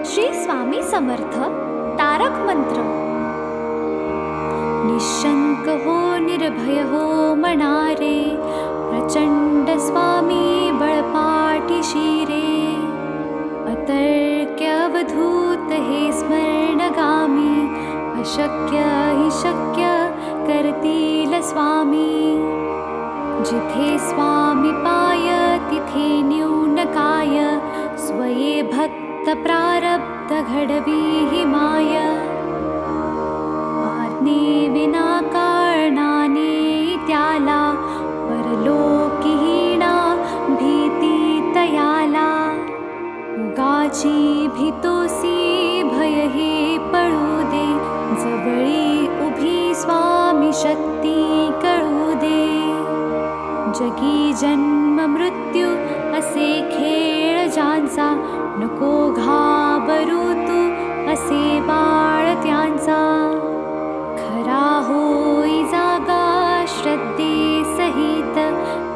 श्री स्वामी समर्थ तारक मंत्र. निशंक हो निर्भय हो मनारे, प्रचंड स्वामी बळपाठी शिरे. अतर्क्य अवधूत हे स्मरणगामी, अशक्य हि शक्य करतील स्वामी. जिथे स्वामी पाय तिथे न्यून काय, स्वये भक्त प्रारब्ध घडवी हि माय. आज्ञे विना कारणाने त्याला, परलोकीहीणा भीती तयाला. उगाची भीतोसी भय हे पळू दे, जवळी उभी स्वामी शक्ती कळू दे. जगी जन्म मृत्यू असे खेळ ज्यांचा, नको घाबरू तू असे बाळ त्यांचा. खरा होई जागा श्रद्धे सहित,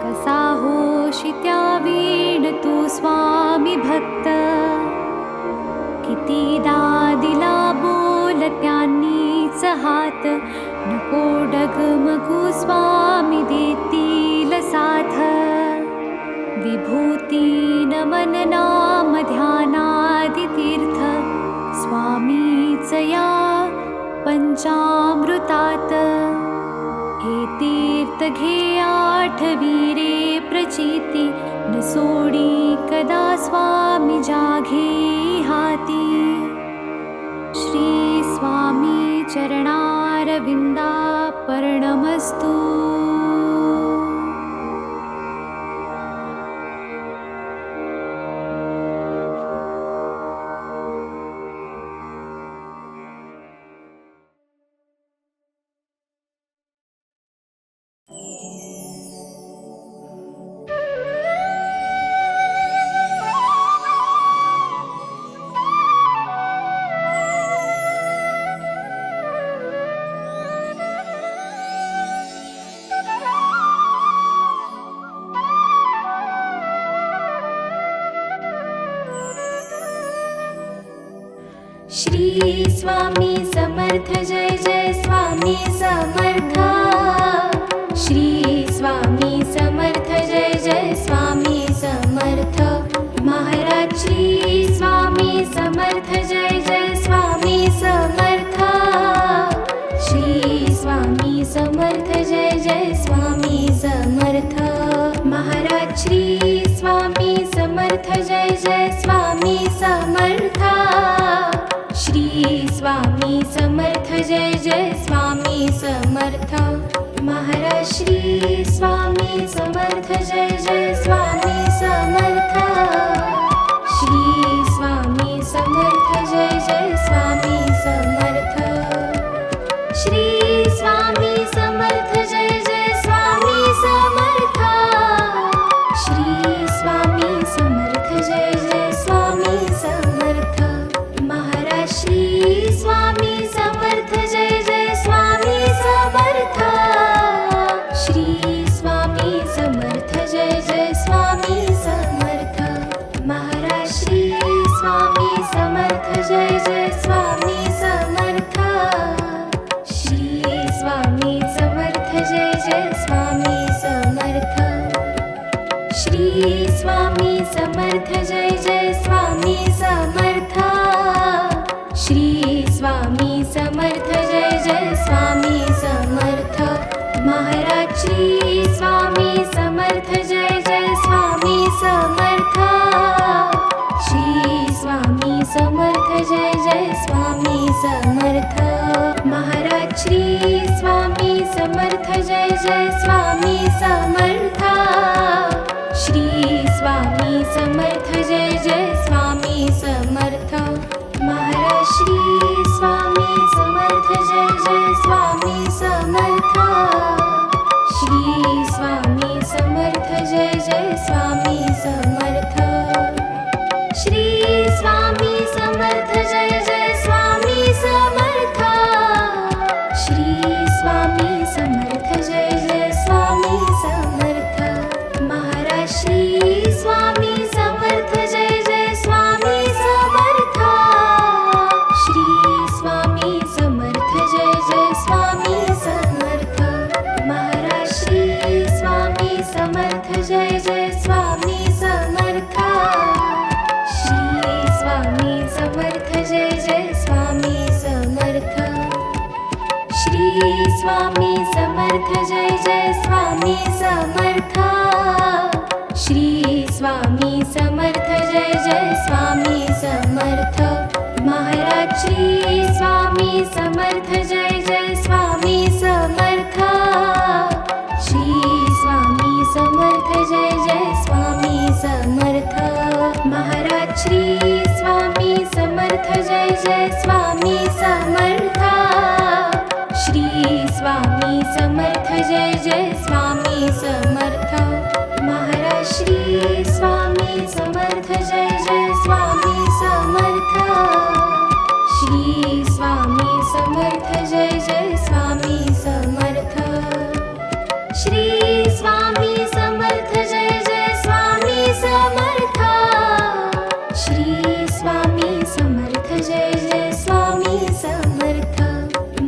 कसा होशी त्या वीण तू स्वामी भक्त. कितीदा दिला बोल त्यांनीच हात, नको डगमगू स्वामी देतील साथ. विभूती नमन नाम ध्यानादि तीर्थ, स्वामीच या पंचामृतात. हे तीर्थ घे आठवी रे प्रचिती, न सोडी कदा स्वामी जाघे हाती. श्री स्वामी चरणारविंदा पर्णमस्तु. श्री स्वामी समर्थ जय जय स्वामी समर्थ. श्री स्वामी समर्थ जय जय स्वामी समर्थ. महाराज श्री स्वामी समर्थ जय जय स्वामी समर्थ. श्री स्वामी समर्थ जय जय स्वामी समर्थ. महाराज श्री स्वामी समर्थ जय जय स्वामी समर्थ. श्री स्वामी समर्थ जय जय स्वामी समर्थ. महाराज श्री स्वामी समर्थ जय जय स्वामी समर्थ. श्री स्वामी समर्थ जय जय स्वामी समर्थ. श्री स्वामी समर्थ जय जय स्वामी समर्थ. श्री स्वामी समर्थ जय जय स्वामी समर्थ. महाराज श्री स्वामी समर्थ जय जय स्वामी समर्थ. श्री स्वामी समर्थ जय जय स्वामी समर्थ. महाराज श्री स्वामी समर्थ जय जय स्वामी समर्थ. श्री स्वामी समर्थ जय जय स्वामी समर्थ. श्री स्वामी समर्थ जय जय स्वामी समर्थ. श्री स्वामी समर्थ जय जय स्वामी समर्थ. महाराज श्री स्वामी समर्थ जय जय स्वामी समर्थ. श्री स्वामी समर्थ जय जय स्वामी समर्थ. महाराज श्री स्वामी समर्थ जय जय स्वामी समर्थ. श्री स्वामी समर्थ जय जय स्वामी समर्थ. महाराज श्री स्वामी समर्थ जय जय स्वामी समर्थ. श्री स्वामी समर्थ जय जय स्वामी समर्थ. श्री स्वामी समर्थ जय जय स्वामी समर्थ. श्री स्वामी समर्थ जय जय स्वामी समर्थ. महाराज श्री स्वामी समर्थ जय जय स्वामी समर्थ. स्वामी समर्थ जय जय स्वामी समर्थ श्री स्वामी समर्थ जय जय स्वामी समर्थ महाराज श्री स्वामी समर्थ जय जय स्वामी समर्थ श्री स्वामी समर्थ जय जय स्वामी समर्थ महाराज श्री स्वामी समर्थ जय जय स्वामी समर्थ श्री स्वामी समर्थ जय जय स्वामी समर्थ महाराज श्री स्वामी समर्थ जय जय स्वामी समर्थ श्री स्वामी समर्थ जय जय स्वामी समर्थ श्री स्वामी समर्थ जय जय स्वामी समर्थ श्री स्वामी समर्थ जय जय स्वामी समर्थ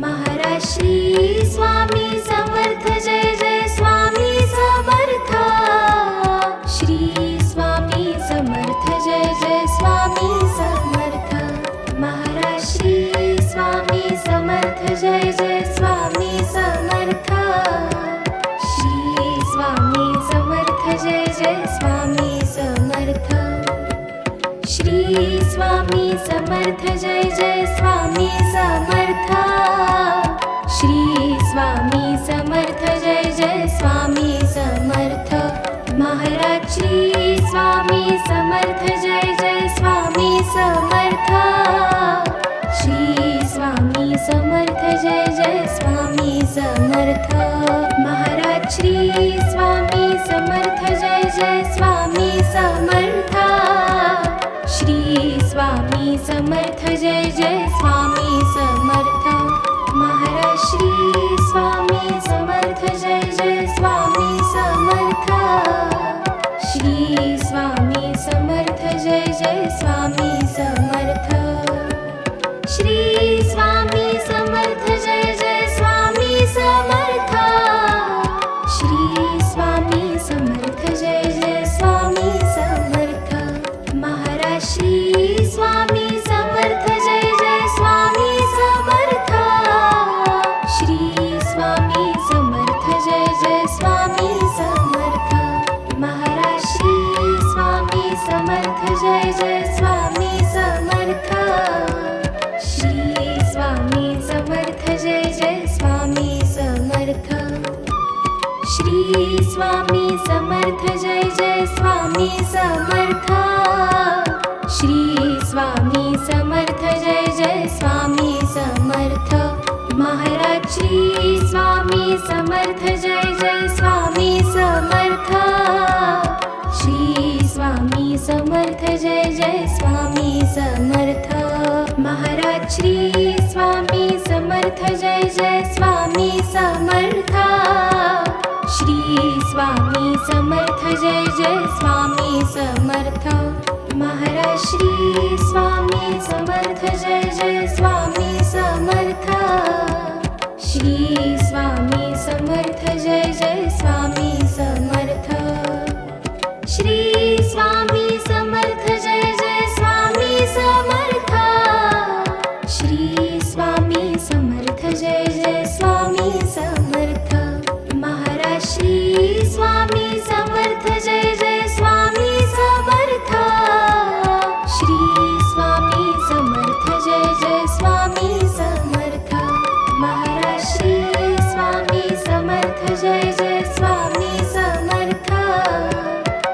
महाराज श्री स्वामी समर्थ जय जय स्वामी समर्थ श्री स्वामी समर्थ जय जय स्वामी समर्थ महाराज श्री स्वामी समर्थ जय जय स्वामी समर्थ श्री स्वामी समर्थ जय जय स्वामी समर्थ श्री स्वामी समर्थ जय जय स्वामी समर्थ श्री स्वामी समर्थ जय जय स्वामी समर्थ महाराज श्री स्वामी समर्थ जय जय स्वामी समर्थ श्री स्वामी समर्थ जय जय स्वामी समर्थ महाराज श्री स्वामी समर्थ जय जय स्वामी समर्थ श्री स्वामी समर्थ जय जय स्वामी समर्थ महाराज श्री स्वामी समर्थ जय जय स्वामी समर्थ श्री स्वामी समर्थ जय जय स्वामी समर्थ श्री स्वामी समर्थ जय जय स्वामी समर्थ श्री स्वामी समर्थ जय जय स्वामी समर्थ महाराज श्री स्वामी समर्थ जय जय स्वामी समर्थ श्री स्वामी समर्थ जय जय स्वामी समर्थ महाराज श्री स्वामी समर्थ जय जय स्वामी समर्थ श्री स्वामी समर्थ जय जय स्वामी समर्थ श्री स्वामी समर्थ जय जय स्वामी समर्थ श्री स्वामी समर्थ जय जय स्वामी समर्थ महाराज श्री स्वामी समर्थ जय जय स्वामी समर्थ श्री स्वामी समर्थ जय जय स्वामी समर्थ महाराज श्री स्वामी समर्थ जय जय स्वामी समर्थ श्री स्वामी समर्थ जय जय स्वामी समर्थ महाराज श्री स्वामी समर्थ जय जय स्वामी समर्थ श्री स्वामी समर्थ जय जय स्वामी समर्थ श्री स्वामी समर्थ जय जय स्वामी समर्थ श्री स्वामी समर्थ जय जय स्वामी समर्थ महाराज श्री स्वामी समर्थ जय जय स्वामी समर्थ श्री स्वामी समर्थ जय जय स्वामी समर्थ महाराज श्री स्वामी समर्थ जय जय स्वामी समर्थ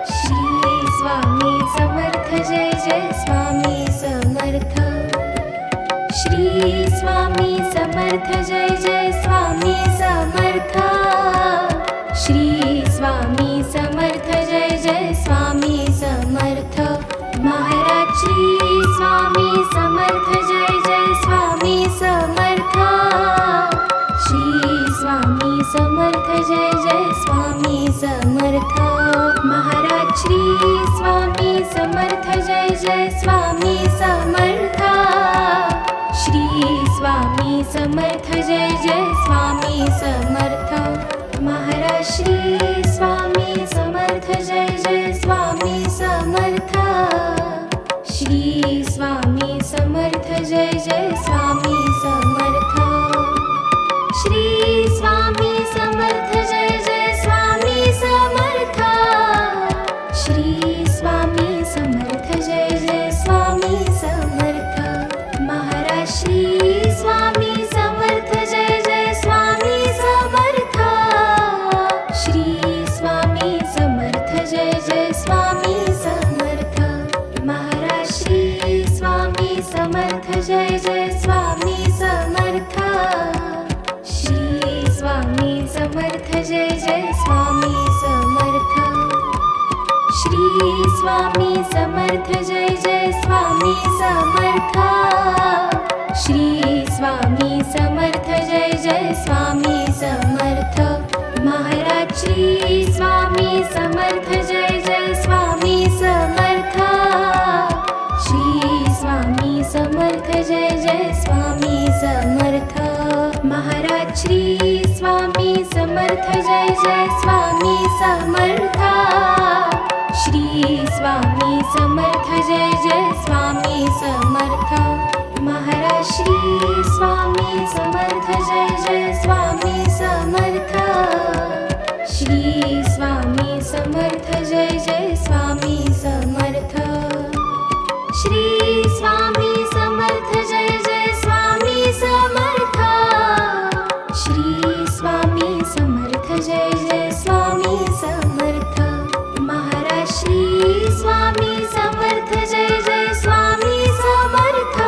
श्री स्वामी समर्थ जय जय स्वामी समर्थ श्री स्वामी समर्थ जय जय स्वामी समर्थ श्री स्वामी समर्थ जय जय स्वामी समर्थ महाराज श्री स्वामी समर्थ जय जय स्वामी समर्थ श्री स्वामी समर्थ जय जय स्वामी समर्थ महाराज श्री स्वामी समर्थ जय जय स्वामी समर्थ श्री स्वामी समर्थ जय जय स्वामी समर्थ महाराज श्री स्वामी समर्थ जय जय स्वामी समर्थ श्री स्वामी समर्थ जय जय स्वामी समर्थ श्री स्वामी समर्थ जय जय स्वामी समर्थ श्री स्वामी समर्थ जय जय स्वामी समर्थ महाराज श्री स्वामी समर्थ जय जय स्वामी समर्थ श्री स्वामी समर्थ जय जय स्वामी समर्थ महाराज श्री स्वामी समर्थ जय जय स्वामी समर्थ श्री स्वामी समर्थ जय जय स्वामी समर्थ श्री स्वामी समर्थ जय जय स्वामी समर्थ श्री स्वामी समर्थ जय जय स्वामी समर्थ महाराज श्री स्वामी समर्थ जय जय स्वामी समर्थ श्री स्वामी समर्थ जय जय स्वामी समर्थ महाराज श्री स्वामी समर्थ जय जय स्वामी समर्थ श्री स्वामी समर्थ जय जय स्वामी समर्थ महाराज श्री स्वामी समर्थ जय जय स्वामी समर्थ श्री स्वामी समर्थ जय जय स्वामी समर्थ श्री स्वामी समर्थ जय जय स्वामी समर्थ श्री स्वामी समर्थ जय जय स्वामी समर्थ महाराज श्री स्वामी समर्थ जय जय स्वामी समर्थ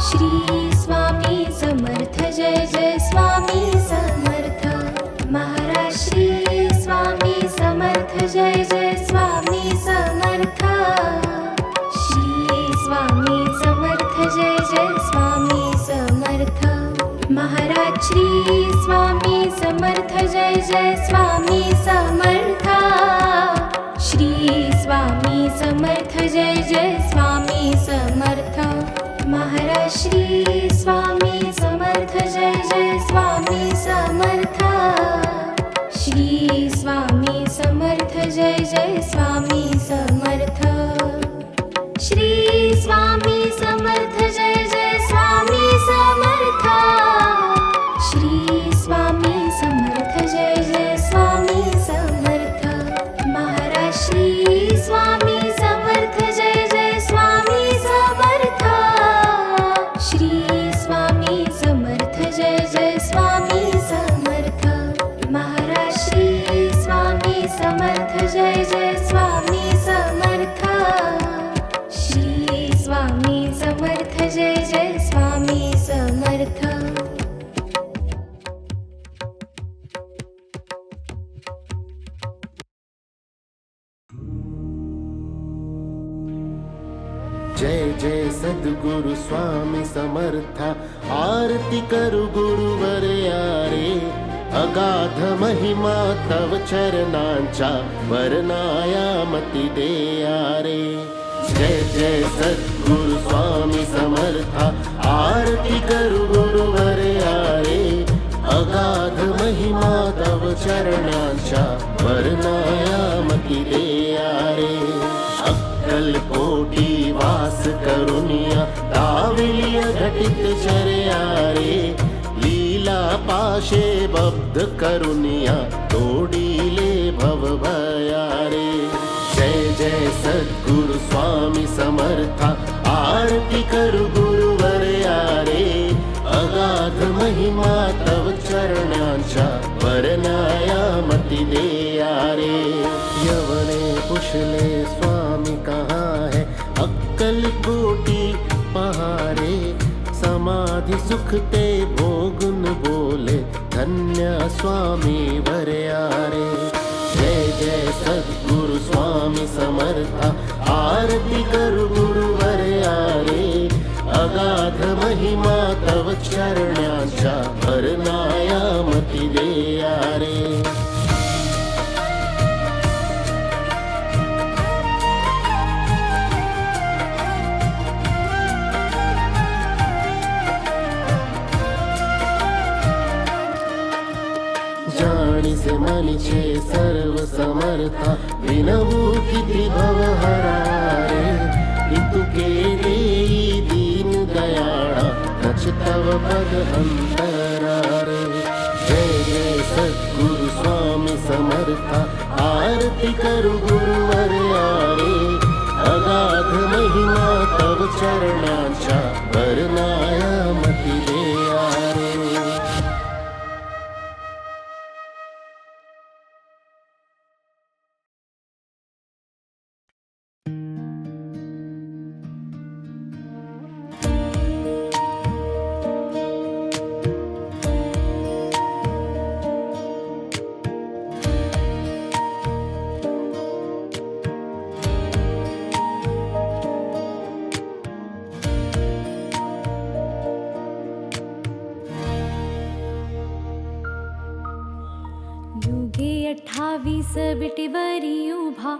श्री स्वामी समर्थ जय जय स्वामी समर्थ महाराज श्री स्वामी समर्थ जय जय स्वामी समर्थ श्री स्वामी समर्थ जय जय स्वामी समर्थ महाराज श्री स्वामी समर्थ जय जय स्वामी समर्थ श्री स्वामी समर्थ जय जय स्वामी समर्थ महाराज श्री स्वामी समर्थ जय जय स्वामी समर्थ श्री स्वामी समर्थ जय जय स्वामी समर्थ श्री स्वामी समर्थ जय जय स्वामी समर्थ श्री स्वामी समर्थ जय जय स्वामी समर्थ महाराज श्री स्वामी समर्थ जय जय स्वामी समर्थ श्री स्वामी समर्थ जय जय स्वामी समर्थ महाराज श्री स्वामी समर्थ जय जय स्वामी समर्थ श्री स्वामी समर्थ जय जय स्वामी समर्थ जय जय सद्गुरु स्वामी समर्था आरती करु गुरुवर यारे अगाध महिमा तव चरणांचा वर्णायामती दे यारे जय जय सद्गुरु स्वामी समर्था आरती करु गुरुवर यारे अगाध महिमा तव चरणांचा वर्णायामती दे यारे अक्कलकोटी वास करुनिया दाविलिय घटित चर्यारे लीला पाशे बब्ध करुनिया तोडीले भव भयारे जय जय सद्गुरु स्वामी समर्था आरती करु गुरुवर यारे अगाध महिमा तव चरणांचा वर्णायामती दे यारे यवने पुछले स्वामी कहाँ है अक्कलकोटी पहारे समाधि सुख ते भोगुन बोले धन्य स्वामी वरयारे जय जय सद्गुरु स्वामी समर्था आरती करु गुरुवर यारे अगाध महिमा तव चरणांचा वर्णायामती दे यारे जाणीसे मनीचे सर्व समर्था विनवू किती भवहरारे इतुके देई दीन दयाळा नच तव पद अंतरारे आरती करू गुरुवर यारे, अगाध महिमा तव चरणांच्या वर्णाया मती दे यारे. युगे 28 बिटीवरी उभा,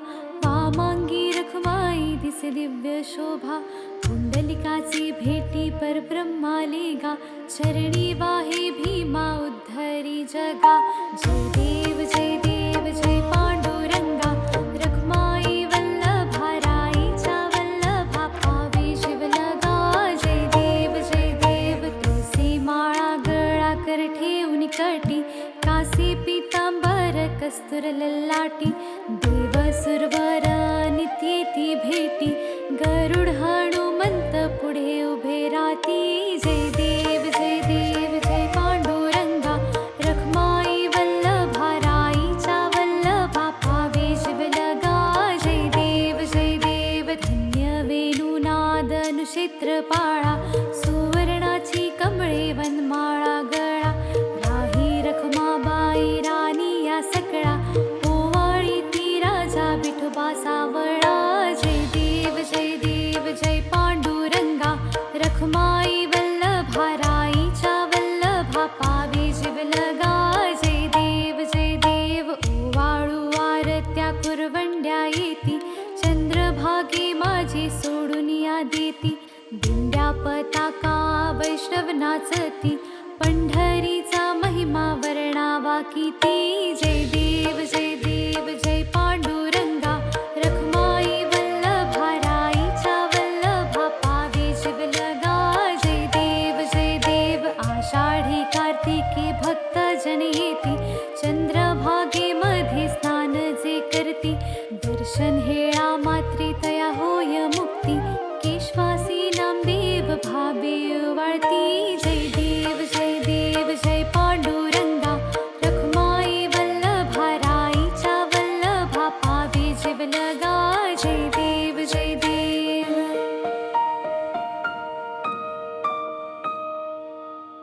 वामांगी रखमाई दिसे दिव्य शोभा. कुंडलिकाची भेटी परब्रह्माले गा, चरणी वाहे भीमा उद्धरी जगा. जय देव जय देव जय पांडुरंगा, रखमाई वल्लभा राईच्या वल्लभा, पावे शिवलगा. जय देव तुळसी माळा गळा कर ठेवून कटी, कासे पीतांबर कस्तुर ललाटी. देव सुरवर नित्येती भेटी, गरुड हनुमंत पुढे उभे राती. जय देव जय पांडुरंगा, रखमाई वल्लभा राईच्या वल्लभा, पावे शिवलगा. जय देव धन्य वेणुनाद अनुक्षेत्र पाळा, सुवर्णाची कमळे वनमाळा गळा. राही रखमाबाई राणी या सकळा, ओवाळी ती राजा विठोबा सावळा. जय देव जय पांडुरंगा, रखमाई वल्लभा राईच्या वल्लभा, पावे शिवलगा. जय देव ओवाळू आरत्या कुरवंड्या येती, चंद्रभागे माझी सोडून या देती. दिंड्या पताका वैष्णव नाचती, पंढरीचा महिमा वर्णावा किती. जय